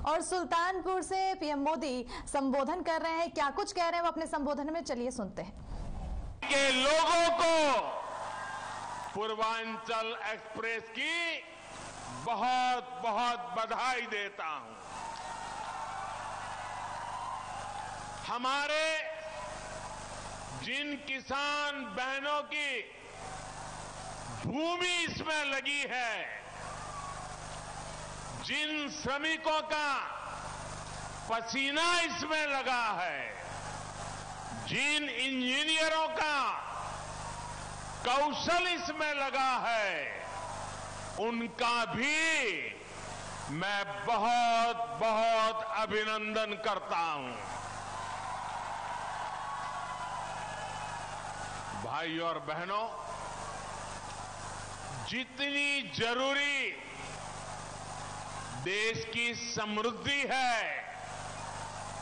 और सुल्तानपुर से पीएम मोदी संबोधन कर रहे हैं। क्या कुछ कह रहे हैं वो अपने संबोधन में, चलिए सुनते हैं। के लोगों को पूर्वांचल एक्सप्रेस की बहुत बहुत बधाई देता हूं। हमारे जिन किसान बहनों की भूमि इसमें लगी है, जिन श्रमिकों का पसीना इसमें लगा है, जिन इंजीनियरों का कौशल इसमें लगा है, उनका भी मैं बहुत बहुत अभिनंदन करता हूं। भाई और बहनों, जितनी जरूरी देश की समृद्धि है,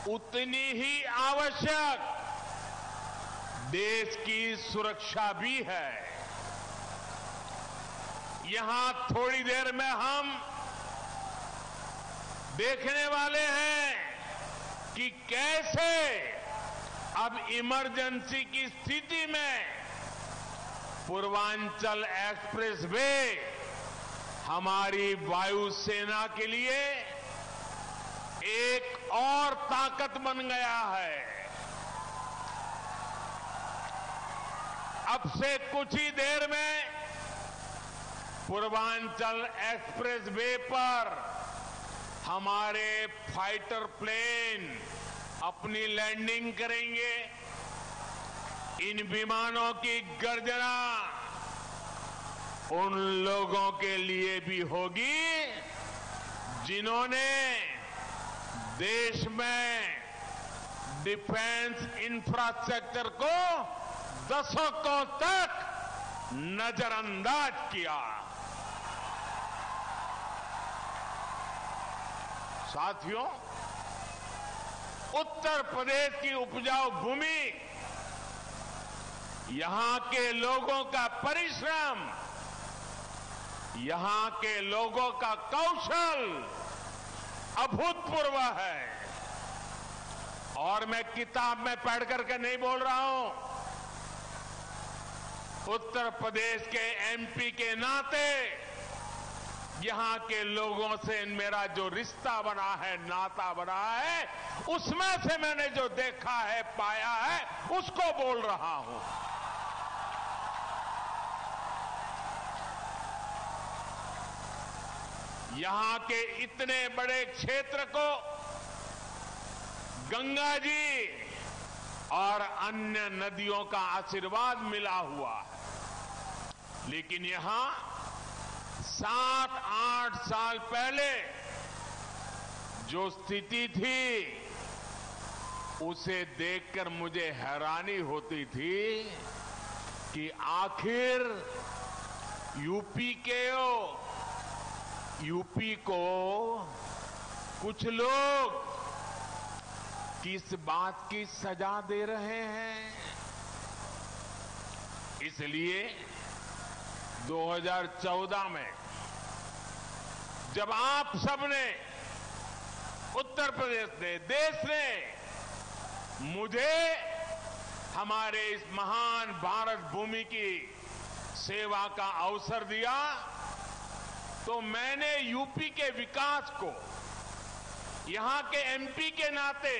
उतनी ही आवश्यक देश की सुरक्षा भी है। यहां थोड़ी देर में हम देखने वाले हैं कि कैसे अब इमरजेंसी की स्थिति में पूर्वांचल एक्सप्रेस वे हमारी वायुसेना के लिए एक और ताकत बन गया है। अब से कुछ ही देर में पूर्वांचल एक्सप्रेस वे पर हमारे फाइटर प्लेन अपनी लैंडिंग करेंगे। इन विमानों की गर्जना उन लोगों के लिए भी होगी जिन्होंने देश में डिफेंस इंफ्रास्ट्रक्चर को दशकों तक नजरअंदाज किया। साथियों, उत्तर प्रदेश की उपजाऊ भूमि, यहां के लोगों का परिश्रम, यहां के लोगों का कौशल अभूतपूर्व है। और मैं किताब में पढ़ करके नहीं बोल रहा हूं, उत्तर प्रदेश के एमपी के नाते यहां के लोगों से मेरा जो रिश्ता बना है, नाता बना है, उसमें से मैंने जो देखा है, पाया है, उसको बोल रहा हूं। यहां के इतने बड़े क्षेत्र को गंगा जी और अन्य नदियों का आशीर्वाद मिला हुआ है, लेकिन यहां 7-8 साल पहले जो स्थिति थी, उसे देखकर मुझे हैरानी होती थी कि आखिर यूपी को कुछ लोग किस बात की सजा दे रहे हैं। इसलिए 2014 में जब आप सबने, उत्तर प्रदेश ने, देश ने मुझे हमारे इस महान भारत भूमि की सेवा का अवसर दिया, तो मैंने यूपी के विकास को यहां के एमपी के नाते,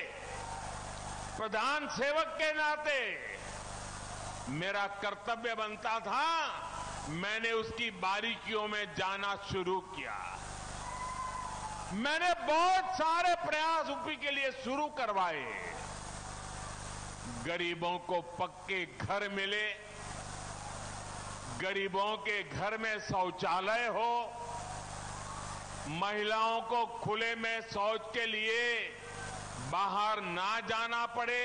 प्रधान सेवक के नाते मेरा कर्तव्य बनता था। मैंने उसकी बारीकियों में जाना शुरू किया। मैंने बहुत सारे प्रयास यूपी के लिए शुरू करवाए। गरीबों को पक्के घर मिले, गरीबों के घर में शौचालय हो, महिलाओं को खुले में शौच के लिए बाहर ना जाना पड़े,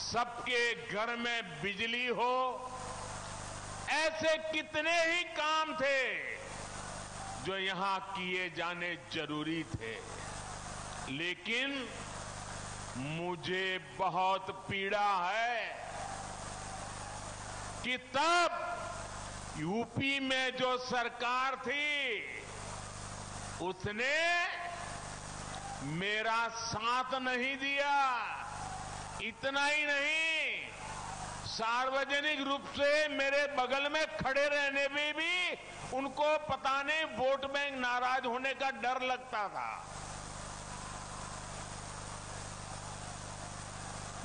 सबके घर में बिजली हो, ऐसे कितने ही काम थे जो यहां किए जाने जरूरी थे। लेकिन मुझे बहुत पीड़ा है कि तब यूपी में जो सरकार थी, उसने मेरा साथ नहीं दिया। इतना ही नहीं, सार्वजनिक रूप से मेरे बगल में खड़े रहने में भी उनको पता नहीं वोट बैंक नाराज होने का डर लगता था।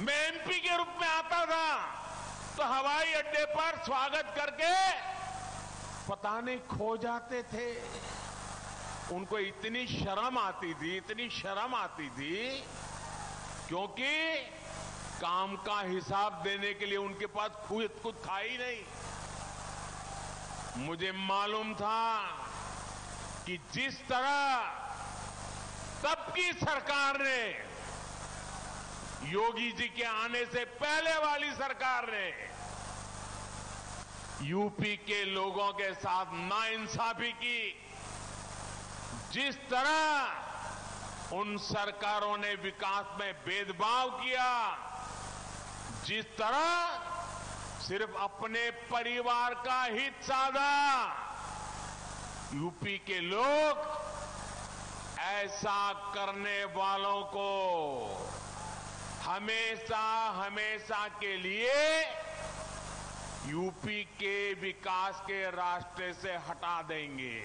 मैं एमपी के रूप में आता था तो हवाई अड्डे पर स्वागत करके पता नहीं खो जाते थे। उनको इतनी शर्म आती थी, क्योंकि काम का हिसाब देने के लिए उनके पास कुछ था ही नहीं। मुझे मालूम था कि जिस तरह तब की सरकार ने, योगी जी के आने से पहले वाली सरकार ने यूपी के लोगों के साथ नाइंसाफी की, जिस तरह उन सरकारों ने विकास में भेदभाव किया, जिस तरह सिर्फ अपने परिवार का हित साधा, यूपी के लोग ऐसा करने वालों को हमेशा के लिए यूपी के विकास के रास्ते से हटा देंगे।